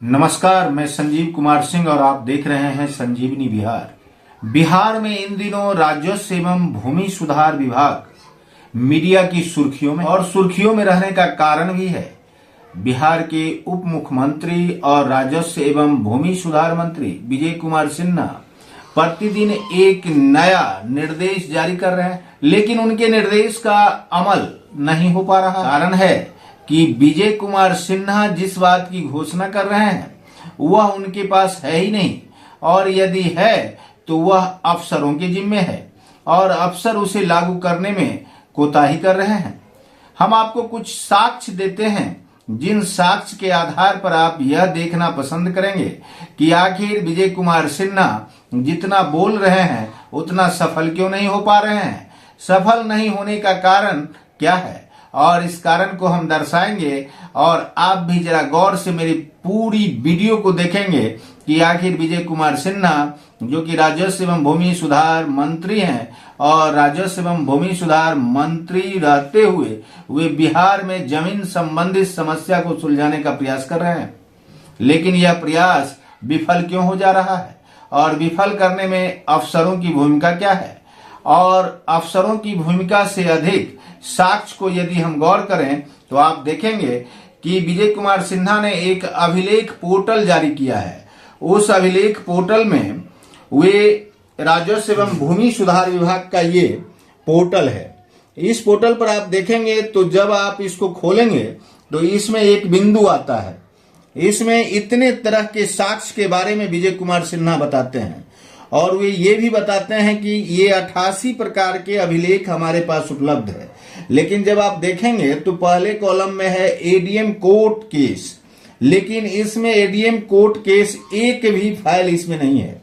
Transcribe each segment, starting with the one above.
नमस्कार, मैं संजीव कुमार सिंह और आप देख रहे हैं संजीवनी बिहार। बिहार में इन दिनों राजस्व एवं भूमि सुधार विभाग मीडिया की सुर्खियों में और सुर्खियों में रहने का कारण भी है। बिहार के उप मुख्यमंत्री और राजस्व एवं भूमि सुधार मंत्री विजय कुमार सिन्हा प्रतिदिन एक नया निर्देश जारी कर रहे हैं, लेकिन उनके निर्देश का अमल नहीं हो पा रहा। कारण है कि विजय कुमार सिन्हा जिस बात की घोषणा कर रहे हैं वह उनके पास है ही नहीं, और यदि है तो वह अफसरों के जिम्मे है और अफसर उसे लागू करने में कोताही कर रहे हैं। हम आपको कुछ साक्ष्य देते हैं, जिन साक्ष्य के आधार पर आप यह देखना पसंद करेंगे कि आखिर विजय कुमार सिन्हा जितना बोल रहे हैं उतना सफल क्यों नहीं हो पा रहे हैं। सफल नहीं होने का कारण क्या है, और इस कारण को हम दर्शाएंगे और आप भी जरा गौर से मेरी पूरी वीडियो को देखेंगे कि आखिर विजय कुमार सिन्हा, जो कि राजस्व एवं भूमि सुधार मंत्री हैं और राजस्व एवं भूमि सुधार मंत्री रहते हुए वे बिहार में जमीन संबंधित समस्या को सुलझाने का प्रयास कर रहे हैं, लेकिन यह प्रयास विफल क्यों हो जा रहा है और विफल करने में अफसरों की भूमिका क्या है। और अफसरों की भूमिका से अधिक साक्ष्य को यदि हम गौर करें तो आप देखेंगे कि विजय कुमार सिन्हा ने एक अभिलेख पोर्टल जारी किया है। उस अभिलेख पोर्टल में वे राजस्व एवं भूमि सुधार विभाग का ये पोर्टल है। इस पोर्टल पर आप देखेंगे तो जब आप इसको खोलेंगे तो इसमें एक बिंदु आता है। इसमें इतने तरह के साक्ष्य के बारे में विजय कुमार सिन्हा बताते हैं और वे ये भी बताते हैं कि ये 88 प्रकार के अभिलेख हमारे पास उपलब्ध है, लेकिन जब आप देखेंगे तो पहले कॉलम में है एडीएम कोर्ट केस, लेकिन इसमें एडीएम कोर्ट केस एक भी फाइल इसमें नहीं है।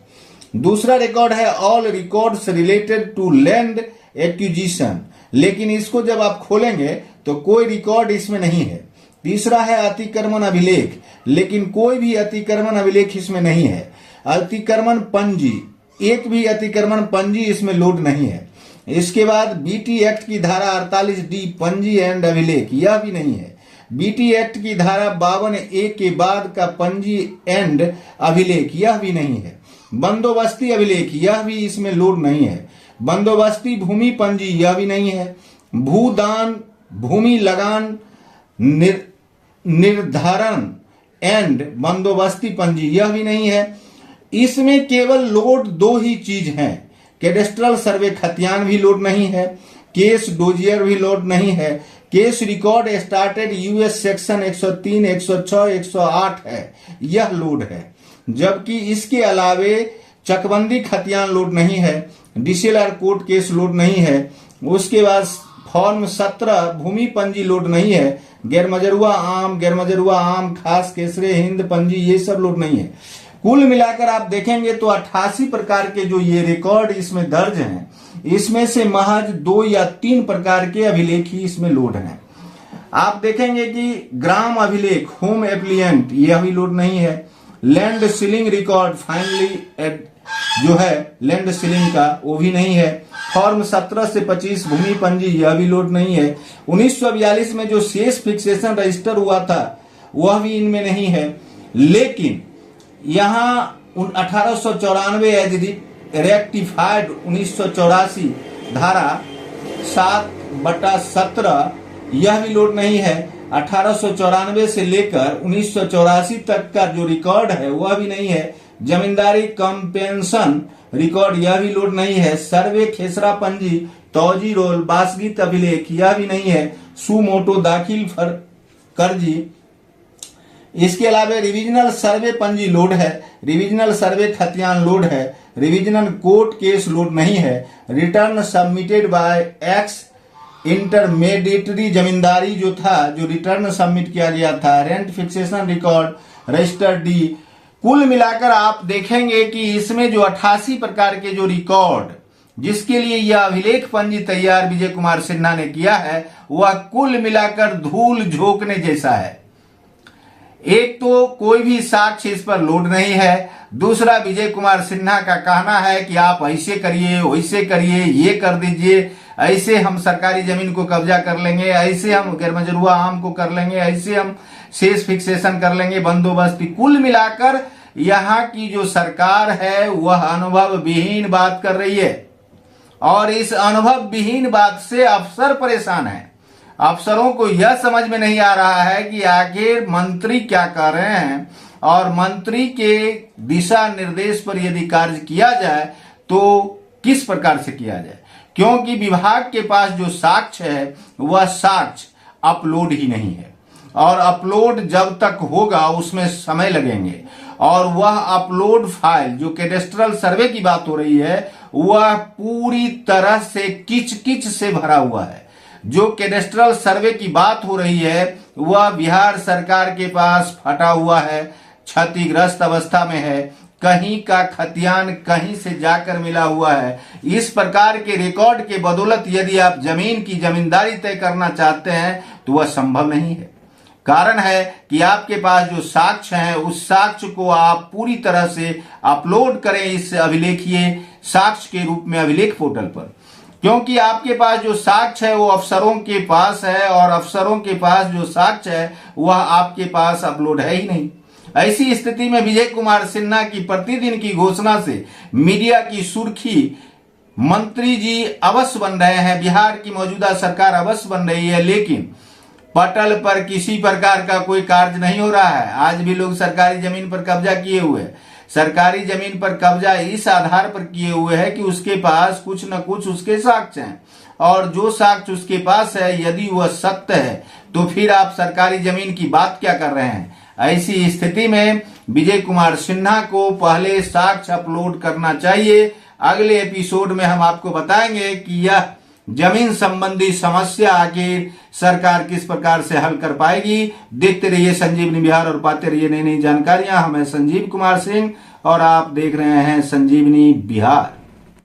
दूसरा रिकॉर्ड है all records related to land acquisition, लेकिन इसको जब आप खोलेंगे तो कोई रिकॉर्ड इसमें नहीं है। तीसरा है अतिक्रमण अभिलेख, लेकिन कोई भी अतिक्रमण अभिलेख इसमें नहीं है। अतिक्रमण पंजी, एक भी अतिक्रमण पंजी इसमें लोड नहीं है। इसके बाद बीटी एक्ट की धारा 48D पंजी एंड अभिलेख, यह भी नहीं है। बीटी एक्ट की धारा 52A के बाद का पंजी एंड अभिलेख, यह भी नहीं है। बंदोबस्ती अभिलेख, यह भी इसमें लोड नहीं है। बंदोबस्ती भूमि पंजी, यह भी नहीं है। भूदान भूमि लगान निर्धारण एंड बंदोबस्ती पंजी, यह भी नहीं है। इसमें केवल लोड दो ही चीज हैं, कैडेस्ट्रल सर्वे खतियान भी लोड नहीं है, केस डोजियर भी लोड नहीं है, case record started US section 103, 106, 108 है, यह लोड है। जबकि इसके अलावे चकबंदी खतियान लोड नहीं है, डीसीएलआर कोर्ट केस लोड नहीं है। उसके बाद फॉर्म 17 भूमि पंजी लोड नहीं है। गैरमजरुआ आम खास केसरे हिंद पंजी, ये सब लोड नहीं है। कुल मिलाकर आप देखेंगे तो 88 प्रकार के जो ये रिकॉर्ड इसमें दर्ज हैं, इसमें से महज 2 या 3 प्रकार के अभिलेख ही इसमें लोड हैं। आप देखेंगे कि ग्राम अभिलेख होम एप्लियंट, यह भी लोड नहीं है। लैंड सीलिंग रिकॉर्ड फाइनली जो है लैंड सीलिंग का, वो भी नहीं है। फॉर्म 17 से 25 भूमि पंजी, यह भी लोड नहीं है। 1942 में जो शेष फिक्सेशन रजिस्टर हुआ था वह भी इनमें नहीं है। लेकिन यहाँ 1894 एज रेक्टिफाइड 1984 धारा 7/17, यह भी लोड नहीं है। 1894 से लेकर 1984 तक का जो रिकॉर्ड है वह भी नहीं है। जमींदारी कंपेंशन रिकॉर्ड, यह भी लोड नहीं है। सर्वे खेसरा पंजी, तौजी रोल, बासगीत अभिलेख, यह भी नहीं है। सुमोटो दाखिल कर्जी, इसके अलावा रिविजनल सर्वे पंजी लोड है। रिविजनल सर्वे खतियान लोड है। रिविजनल कोर्ट केस लोड नहीं है। Return submitted by ex intermediary zamindari जो था, जो रिटर्न सबमिट किया गया था। Rent fixation record register D. कुल मिलाकर आप देखेंगे कि इसमें जो 88 प्रकार के जो रिकॉर्ड जिसके लिए यह अभिलेख पंजी तैयार विजय कुमार सिन्हा ने किया है, वह कुल मिलाकर धूल झोंकने जैसा है। एक तो कोई भी साक्ष्य इस पर लोड नहीं है। दूसरा, विजय कुमार सिन्हा का कहना है कि आप ऐसे करिए, वैसे करिए, ये कर दीजिए, ऐसे हम सरकारी जमीन को कब्जा कर लेंगे, ऐसे हम गैरमजरुआ आम को कर लेंगे, ऐसे हम शेष फिक्सेशन कर लेंगे, बंदोबस्ती। कुल मिलाकर यहाँ की जो सरकार है वह अनुभव विहीन बात कर रही है और इस अनुभव विहीन बात से अफसर परेशान है। अफसरों को यह समझ में नहीं आ रहा है कि आखिर मंत्री क्या कर रहे हैं और मंत्री के दिशा निर्देश पर यदि कार्य किया जाए तो किस प्रकार से किया जाए, क्योंकि विभाग के पास जो साक्ष्य है वह साक्ष्य अपलोड ही नहीं है और अपलोड जब तक होगा उसमें समय लगेंगे और वह अपलोड फाइल जो कैडेस्ट्रल सर्वे की बात हो रही है वह पूरी तरह से किच किच से भरा हुआ है। जो कैडेस्ट्रल सर्वे की बात हो रही है वह बिहार सरकार के पास फटा हुआ है, क्षतिग्रस्त अवस्था में है, कहीं का खतियान कहीं से जाकर मिला हुआ है। इस प्रकार के रिकॉर्ड के बदौलत यदि आप जमीन की जमींदारी तय करना चाहते हैं तो वह संभव नहीं है। कारण है कि आपके पास जो साक्ष्य है उस साक्ष्य को आप पूरी तरह से अपलोड करें इस अभिलेखीय साक्ष्य के रूप में अभिलेख पोर्टल पर, क्योंकि आपके पास जो साक्ष्य है वो अफसरों के पास है और अफसरों के पास जो साक्ष्य है वह आपके पास अपलोड है ही नहीं। ऐसी स्थिति में विजय कुमार सिन्हा की प्रतिदिन की घोषणा से मीडिया की सुर्खी मंत्री जी अवश्य बन रहे हैं, बिहार की मौजूदा सरकार अवश्य बन रही है, लेकिन पटल पर किसी प्रकार का कोई कार्य नहीं हो रहा है। आज भी लोग सरकारी जमीन पर कब्जा किए हुए हैं। सरकारी जमीन पर कब्जा इस आधार पर किए हुए है कि उसके पास कुछ न कुछ उसके साक्ष्य हैं और जो साक्ष्य उसके पास है यदि वह सत्य है तो फिर आप सरकारी जमीन की बात क्या कर रहे हैं। ऐसी स्थिति में विजय कुमार सिन्हा को पहले साक्ष्य अपलोड करना चाहिए। अगले एपिसोड में हम आपको बताएंगे कि यह जमीन संबंधी समस्या आखिर सरकार किस प्रकार से हल कर पाएगी। देखते रहिए संजीवनी बिहार और पाते रहिए नई नई जानकारियां। मैं संजीव कुमार सिंह और आप देख रहे हैं संजीवनी बिहार।